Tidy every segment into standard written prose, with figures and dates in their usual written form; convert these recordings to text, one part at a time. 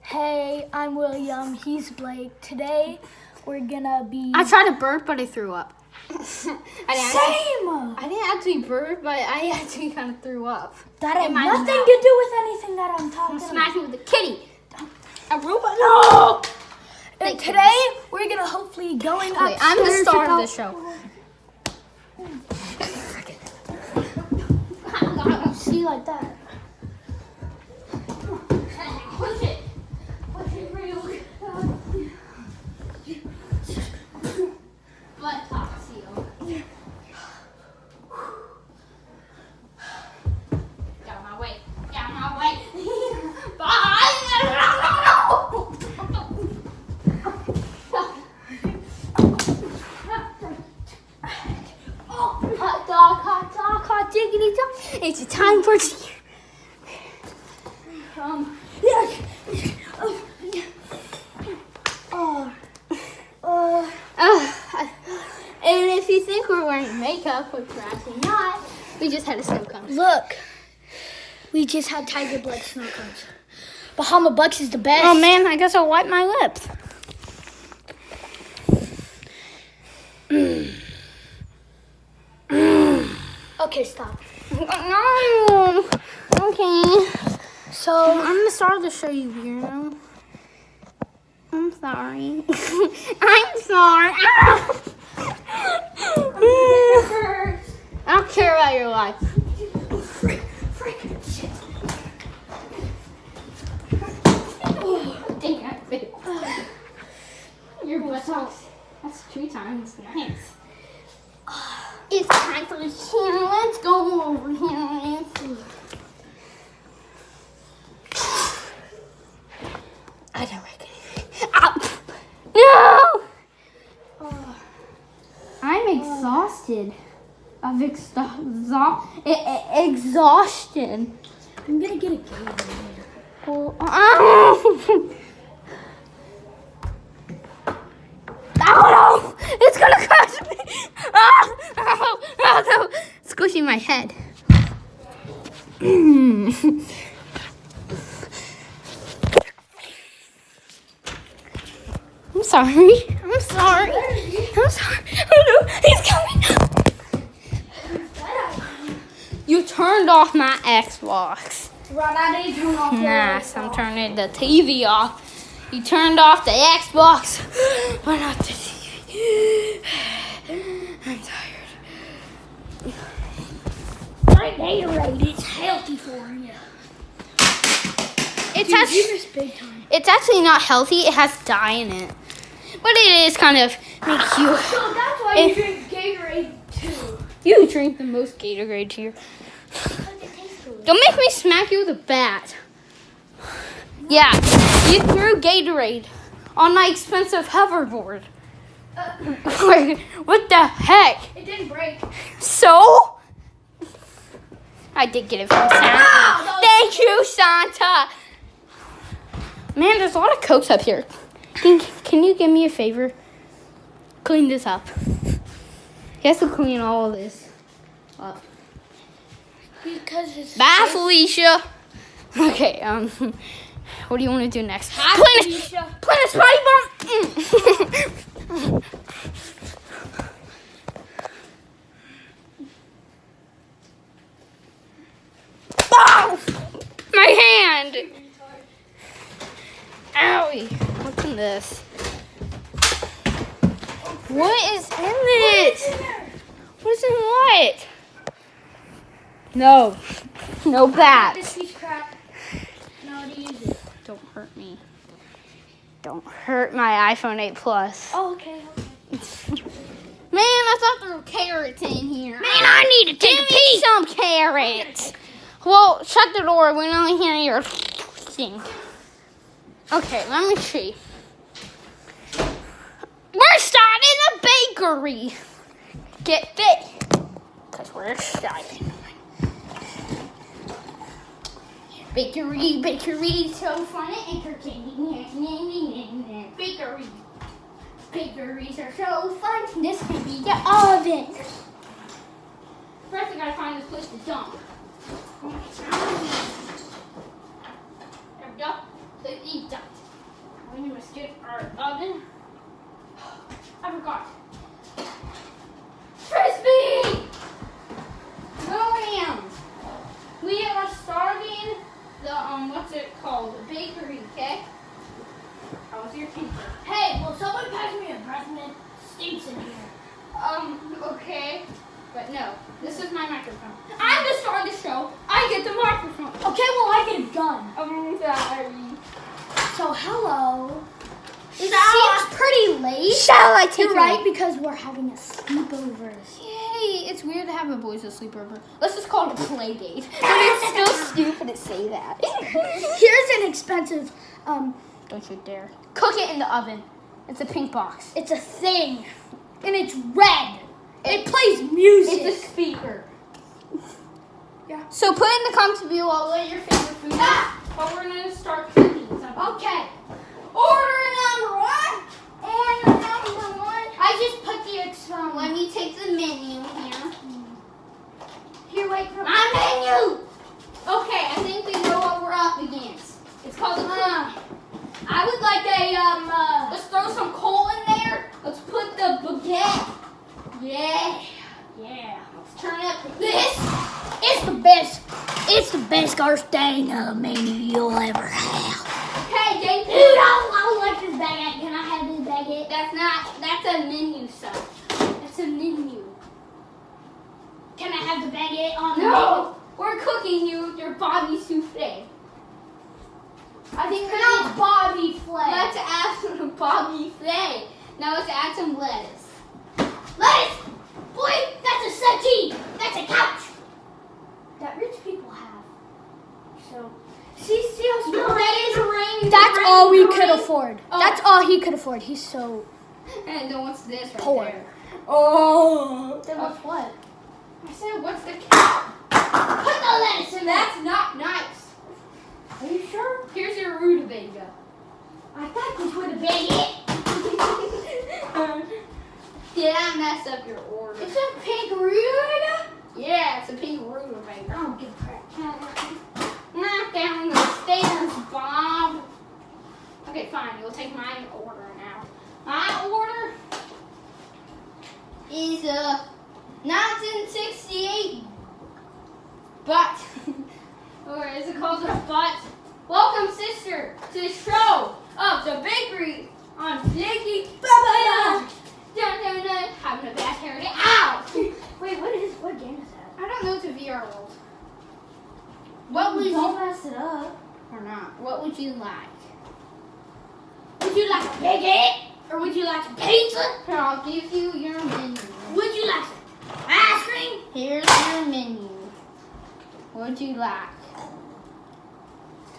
Hey, I'm William. He's Blake. Today, we're gonna be... I tried to burp, but I threw up. Same! I didn't actually burp, but I actually kind of threw up. That had nothing to do with anything that I'm talking about. I'm smacking with a kitty. A robot? No! And today, we're gonna hopefully going upstairs. I'm the star of the show. See, like that. Push it. Push it real good. Butt top seal. Get out of my way. Get out of my way. Bye. Hot dog, hot diggity dog. It's time for tea. And if you think we're wearing makeup, which we're actually not, we just had a snow cone. Look, we just had Tiger Blood snow cones. Bahama Bucks is the best. Oh man, I guess I'll wipe my lips. Okay, stop. No. Okay. So, I'm the star of the show, you weirdo. I'm sorry. I'm sorry. I don't care about your life. Dang it. Your buttocks. That's 2 times. Nice. It's time for the channel. Let's go over here. I don't reckon. No! I'm exhausted. Of exhaustion. I'm gonna get a Gatorade. Oh, no! It's gonna crush me! Oh, no! It's squishing my head. I'm sorry. I'm sorry. Oh no, he's coming. You turned off my Xbox. Right, I didn't turn off your Nice, I'm turning the TV off. You turned off the Xbox, but not the TV. I'm tired. My Gatorade, it's healthy for you. Big time. It's actually not healthy. It has dye in it. But it is kind of makes you... So that's why you drink Gatorade too. You drink the most Gatorade here. Don't make me smack you with a bat. Yeah, you threw Gatorade on my expensive hoverboard. What the heck? It didn't break. So? I did get it from Santa. Thank you, Santa. Man, there's a lot of Cokes up here. Can you give me a favor? Clean this up. He has to clean all of this up. Because it's... Bye, Felicia. Okay, what do you want to do next? Hi, Felicia. Plant a spotty bomb. Oh! My hand. Owie. What's in this? What is in this? What is in what? No. No bat. This piece of crap. No, to use it. Don't hurt me. Don't hurt my iPhone 8 Plus. Oh, okay. Man, I thought there were carrots in here. Man, I need to take a pee. Some carrots. Well, shut the door. We don't hear your thing. Okay, let me see. We're starting a bakery. Get fit. Because we're starting. Bakery, so fun and entertaining. Bakeries are so fun. This could be the oven. First, I gotta find this place to dump. There we go. completely done. We must get our oven. I forgot. Frisbee! William! We are starting the, what's it called? The bakery, okay? How was your pizza? Hey, will someone pass me a breath mint? Stinks in here. Okay. But no, this is my microphone. I'm the star of the show. I get the microphone. Okay, well, I get a gun. I'm sorry. So, hello. It Shall seems pretty late. Shall I take You're you? right, because we're having a sleepover. Yay, it's weird to have a boys' sleepover. Let's just call it a play date. But it's still stupid to say that. Here's an expensive, Don't you dare. Cook it in the oven. It's a pink box. it's a thing. And it's red. It plays music. It's a speaker. Yeah. So put in the comments below what your favorite food is. But we're going to start cooking something. Okay. Order number one. Order number one. I just put the Let me take the menu here. Here, wait. My menu! Okay, I think we know what we're up against. It's called a I would like a, Let's throw some coal in there. Let's put the baguette. Yeah. Yeah. Let's turn up this. it's the best. It's the best first thing menu you'll ever have. Okay, thank you. Dude, I like this baguette. Can I have this baguette? That's a menu stuff. That's a menu. Can I have the baguette on the No! We're cooking your Bobby souffle. I think we're menu? Bobby Flay. Let's add some Bobby flay. Now let's add some lettuce. Lettuce! Boy, that's a settee. That's a couch. That rich people have. So, see how small that is? That's all we could afford. Oh. That's all he could afford. He's so And then what's this right poor. there? Oh. Then what's what? I said, what's the cow? Put the lettuce in there. That's not nice. Are you sure? Here's your rutabaga. I thought this would have been it. Did I mess up your order? It's a pink rutabaga? Yeah, it's a pink rutabaga. I don't give a crap. Knock down the stairs, Bob. Okay, fine. You'll take my order now. My order is 1968 butt. Or is it called a butt? Welcome, sister, to the show of the bakery on Biggie. Having a bad hair day. Ow! Wait, what game is that? I don't know. It's a VR world. What would don't mess it up. Or not? What would you like? Would you like a baguette? Or would you like some pizza? Here, I'll give you your menu. Would you like some ice cream? Here's your menu. What'd you like?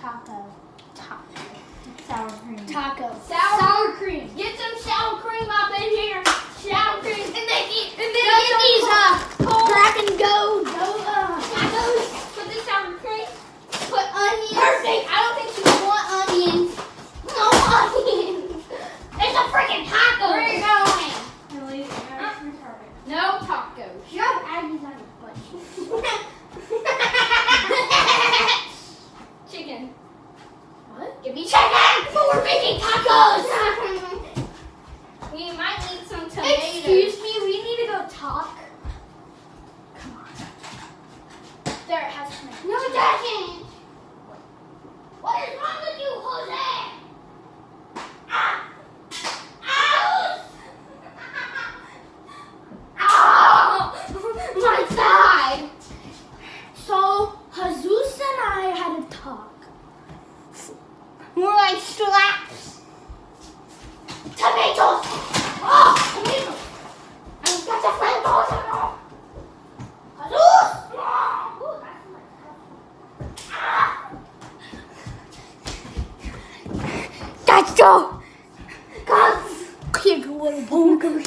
Taco. Sour cream. Taco. Sour cream. Get some sour cream up in here. Sour cream. And then get these grab and go tacos. Put the sour cream. Put onions. Perfect. I don't think you want onions. No onions. It's a freaking taco. Where are you going? No tacos. You have Aggies on your butt. Chicken. What? Give me chicken. But we're making tacos. We might need some tomatoes. Excuse me, we need to go talk. Come on. There, it has tomatoes. No, it doesn't. What is wrong with you, Jose? Ah! Ow! Oh, my side. So, Jesus and I had a talk. More like slaps. Tomatoes! Oh, tomatoes! I've got the flamethrower! Jesus! Ooh, that's my ah! Let's go! Guns! Kick little bunkers.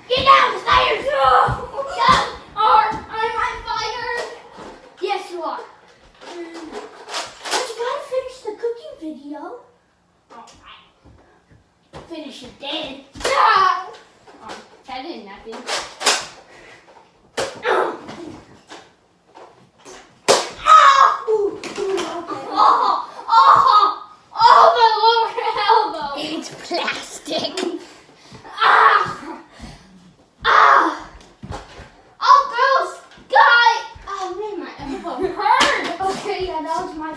Get down the stairs! Go! I'm on fire. Yes, you are. But you gotta finish the cooking video. Finish it dead. Ah. Oh, that did nothing.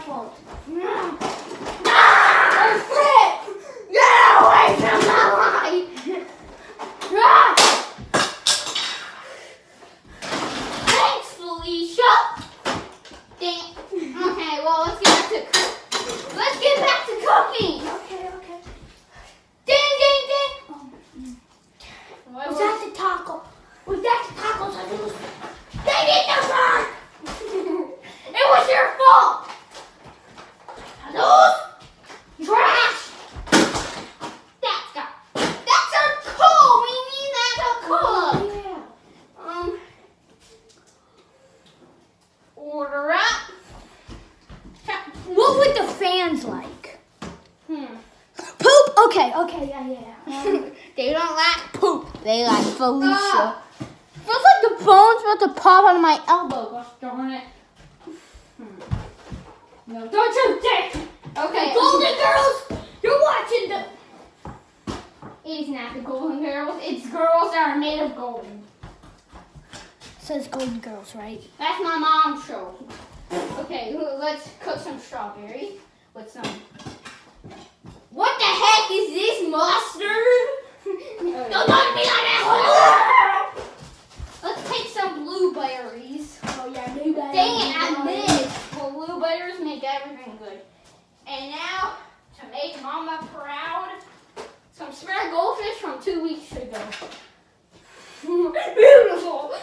fault. Oh, Frick! Get away from my light! Thanks, Felicia. Dang. Okay, well, let's get back to cooking. Okay. Ding, ding, ding. Was that the taco? Was that the tacos I lose? They did the work! It was your fault! Lose? Trash! That's our cool. We need that to cook. Yeah. Order up. What would the fans like? Poop? Okay, yeah. They don't like poop. They like Felicia. Feels like the bone's about to pop out of my elbow. Gosh darn it. No, don't you dare. Okay. Golden Girls, you're watching the... It's not the Golden Girls. It's girls that are made of gold. Says Golden Girls, right? That's my mom's show. Okay, let's cook some strawberries with some... What the heck is this, mustard? Don't talk to me like that! Let's take some blueberries. Oh, yeah, blueberries. Dang it, I missed. Well, blueberries make everything good. And now, to make Mama proud, some spare goldfish from 2 weeks ago. Beautiful.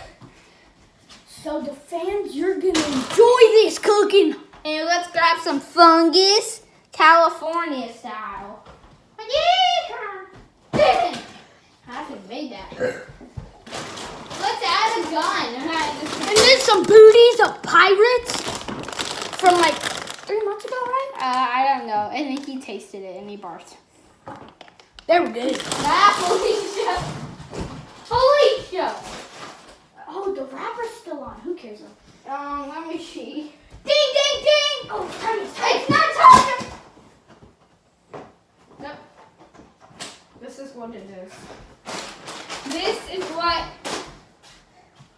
So the fans, you're gonna enjoy this cooking. And let's grab some fungus, California style. Yeah. I should have made that. Let's add a gun. And then some booties of pirates from like 3 months ago, right? I don't know. I think he tasted it and he barfed. They were good. Felicia. Felicia. Oh, the wrapper's still on. Who cares? Let me see. Ding, ding, ding! Oh, time. It's not time. Nope. This is what it is. This is what.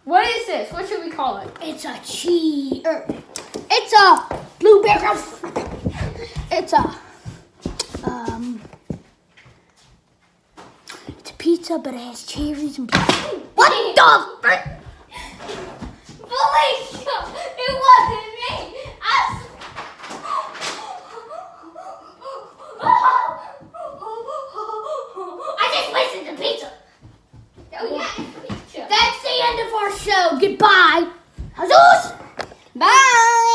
What is this? What should we call it? It's a cheese. It's a blueberry. It's a It's a pizza, but it has cherries and. What the frick? Felicia, it wasn't me. I just wasted the pizza. Oh yeah, Felicia. That's the end of our show. Goodbye. Jesus. Bye.